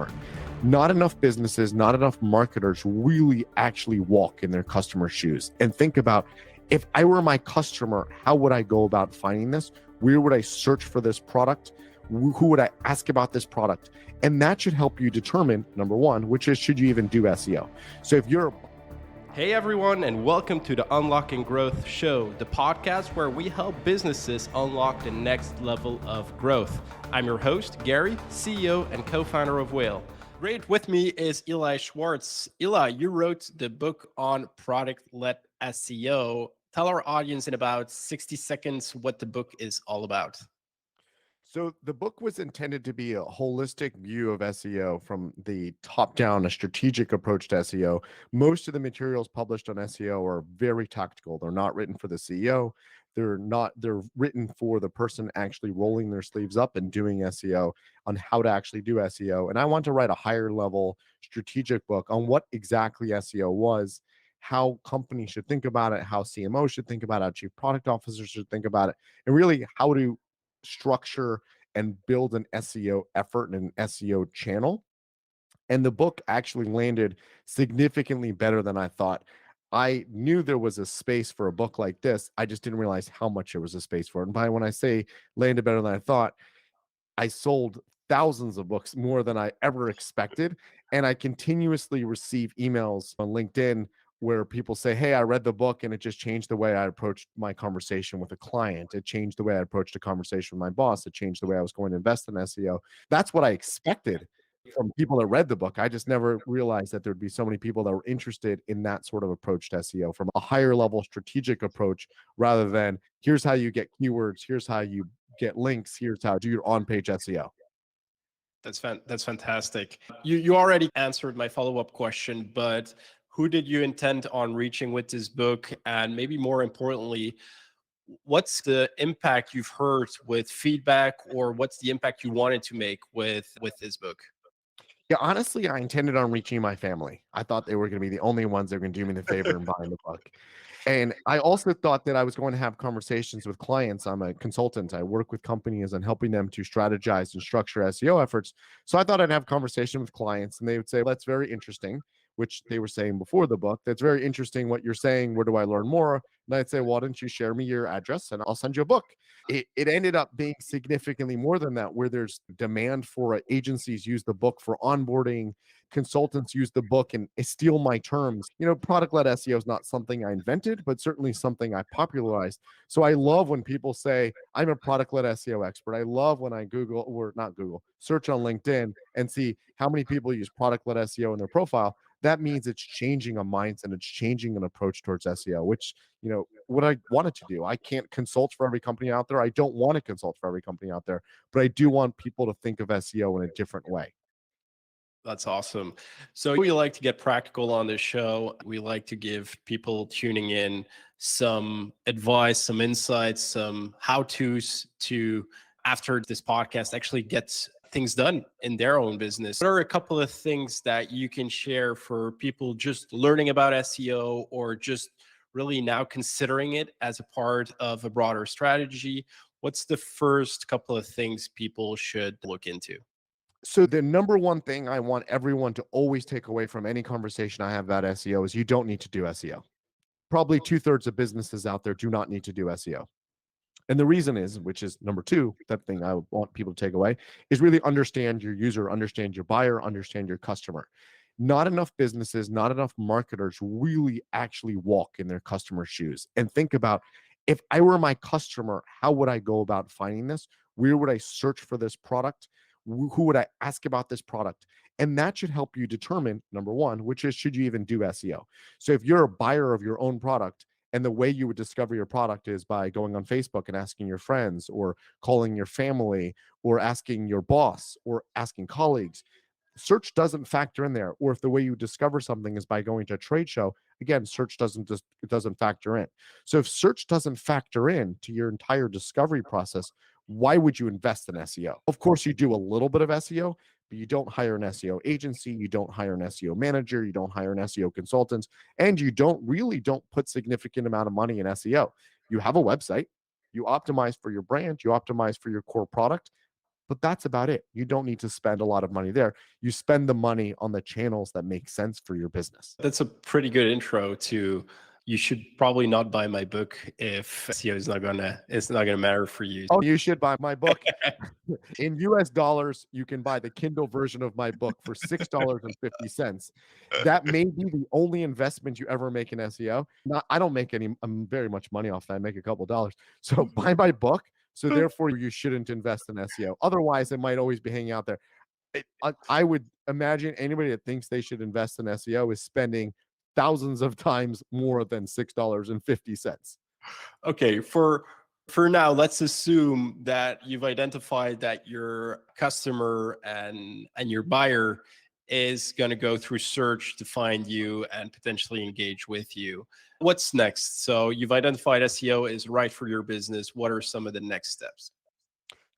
customer. Not enough businesses, not enough marketers really actually walk in their customer's shoes and think about, if I were my customer, how would I go about finding this? Where would I search for this product? Who would I ask about this product? And that should help you determine, number one, which is, should you even do SEO? So if you're Hey everyone, and welcome to the Unlocking Growth Show, the podcast where we help businesses unlock the next level of growth. I'm your host, Gary, CEO and co-founder of Whale. Great, with me is Eli Schwartz. Eli, you wrote the book on Product-Led SEO. Tell our audience in about 60 seconds what the book is all about. So the book was intended to be a holistic view of SEO from the top down, a strategic approach to SEO. Most of the materials published on SEO are very tactical. They're not written for the CEO. They're written for the person actually rolling their sleeves up and doing SEO, on how to actually do SEO. And I want to write a higher level strategic book on what exactly SEO was, how companies should think about it, how CMOs should think about it, how chief product officers should think about it, and really how to structure and build an SEO effort and an SEO channel. And the book actually landed significantly better than I thought. I knew there was a space for a book like this. I just didn't realize how much there was a space for it. And by when I say landed better than I thought, I sold thousands of books, more than I ever expected. And I continuously receive emails on LinkedIn where people say, hey, I read the book and it just changed the way I approached my conversation with a client. It changed the way I approached a conversation with my boss. It changed the way I was going to invest in SEO. That's what I expected from people that read the book. I just never realized that there'd be so many people that were interested in that sort of approach to SEO, from a higher level strategic approach, rather than here's how you get keywords, here's how you get links, here's how to do your on-page SEO. That's fantastic. You already answered my follow-up question, but who did you intend on reaching with this book? And maybe more importantly, what's the impact you've heard with feedback, or what's the impact you wanted to make with this book? Yeah, honestly, I intended on reaching my family. I thought they were going to be the only ones that were going to do me the favor and buying the book. And I also thought that I was going to have conversations with clients. I'm a consultant. I work with companies and helping them to strategize and structure SEO efforts. So I thought I'd have conversation with clients and they would say, that's very interesting, which they were saying before the book. That's very interesting what you're saying. Where do I learn more? And I'd say, why don't you share me your address and I'll send you a book. It ended up being significantly more than that, where there's demand for agencies use the book for onboarding, consultants use the book and steal my terms. Product-led SEO is not something I invented, but certainly something I popularized. So I love when people say, I'm a product-led SEO expert. I love when I search on LinkedIn and see how many people use product-led SEO in their profile. That means it's changing a mindset, it's changing an approach towards SEO, which, what I wanted to do. I can't consult for every company out there. I don't want to consult for every company out there, but I do want people to think of SEO in a different way. That's awesome. So we like to get practical on this show. We like to give people tuning in some advice, some insights, some how-tos to, after this podcast, actually get things done in their own business. What are a couple of things that you can share for people just learning about SEO, or just really now considering it as a part of a broader strategy? What's the first couple of things people should look into? So the number one thing I want everyone to always take away from any conversation I have about SEO is you don't need to do SEO. Probably 2/3 of businesses out there do not need to do SEO. And the reason is, which is number two, that thing I want people to take away, is really understand your user, understand your buyer, understand your customer. Not enough businesses, not enough marketers really actually walk in their customer's shoes and think about, if I were my customer, how would I go about finding this? Where would I search for this product? Who would I ask about this product? And that should help you determine, number one, which is, should you even do SEO? So if you're a buyer of your own product, and the way you would discover your product is by going on Facebook and asking your friends, or calling your family, or asking your boss, or asking colleagues, search doesn't factor in there. Or if the way you discover something is by going to a trade show, again, search doesn't factor in. So if search doesn't factor in to your entire discovery process, why would you invest in SEO? Of course, you do a little bit of SEO, but you don't hire an SEO agency, you don't hire an SEO manager, you don't hire an SEO consultant, and you don't put significant amount of money in SEO. You have a website, you optimize for your brand, you optimize for your core product, but that's about it. You don't need to spend a lot of money there. You spend the money on the channels that make sense for your business. That's a pretty good intro to, you should probably not buy my book if SEO is not gonna matter for you. Oh, you should buy my book. In US dollars, you can buy the Kindle version of my book for $6.50. That may be the only investment you ever make in SEO. I don't make any very much money off that. I make a couple dollars. So buy my book. So therefore, you shouldn't invest in SEO. Otherwise, it might always be hanging out there. I would imagine anybody that thinks they should invest in SEO is spending thousands of times more than $6.50. Okay, for now, let's assume that you've identified that your customer and your buyer is going to go through search to find you and potentially engage with you. What's next? So you've identified SEO is right for your business. What are some of the next steps?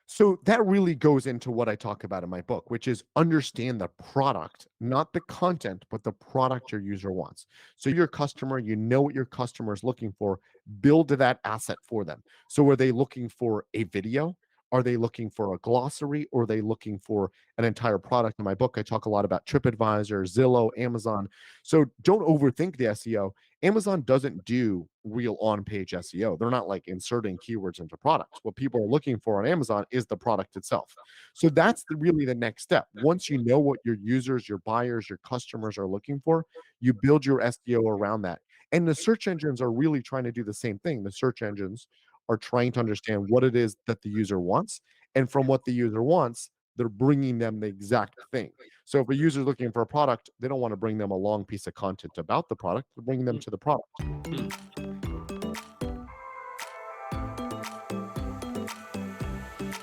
So that really goes into what I talk about in my book, which is understand the product, not the content, but the product your user wants. So your customer, you know what your customer is looking for, build that asset for them. So are they looking for a video? Are they looking for a glossary? Or are they looking for an entire product? In my book, I talk a lot about TripAdvisor, Zillow, Amazon. So don't overthink the SEO. Amazon doesn't do real on-page SEO. They're not like inserting keywords into products. What people are looking for on Amazon is the product itself. So that's really the next step. Once you know what your users, your buyers, your customers are looking for, you build your SEO around that. And the search engines are really trying to do the same thing. The search engines are trying to understand what it is that the user wants. And from what the user wants, they're bringing them the exact thing. So if a user is looking for a product, they don't want to bring them a long piece of content about the product. They're bringing them to the product.